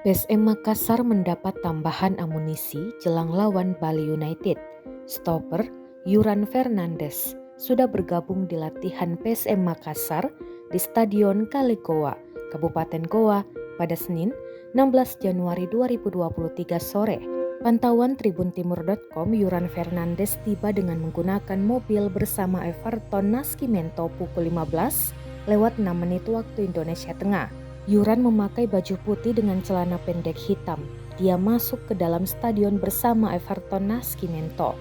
PSM Makassar mendapat tambahan amunisi jelang lawan Bali United. Stopper Yuran Fernandes sudah bergabung di latihan PSM Makassar di Stadion Kalekowa, Kabupaten Goa pada Senin 16 Januari 2023 sore. Pantauan tribuntimur.com, Yuran Fernandes tiba dengan menggunakan mobil bersama Everton Nascimento pukul 15 lewat 6 menit waktu Indonesia Tengah. Yuran memakai baju putih dengan celana pendek hitam. Dia masuk ke dalam stadion bersama Everton Nascimento.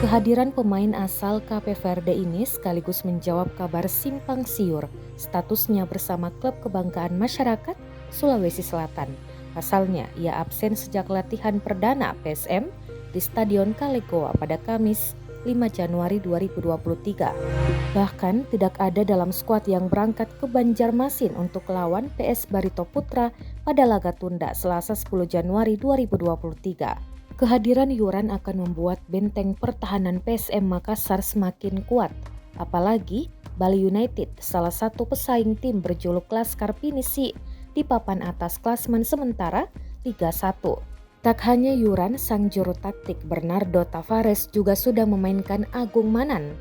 Kehadiran pemain asal Cape Verde ini sekaligus menjawab kabar simpang siur statusnya bersama klub kebanggaan masyarakat Sulawesi Selatan. Pasalnya, ia absen sejak latihan perdana PSM di Stadion Kalekowa pada Kamis 5 Januari 2023. Bahkan tidak ada dalam skuad yang berangkat ke Banjarmasin untuk lawan PS Barito Putra pada laga tunda Selasa 10 Januari 2023. Kehadiran Yuran akan membuat benteng pertahanan PSM Makassar semakin kuat. Apalagi Bali United, salah satu pesaing tim berjuluk Laskar Pinisi, di papan atas klasemen sementara Liga 1. Tak hanya Yuran, sang juru taktik Bernardo Tavares juga sudah memainkan Agung Manan.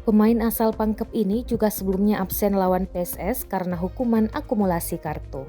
Pemain asal Pangkep ini juga sebelumnya absen lawan PSS karena hukuman akumulasi kartu.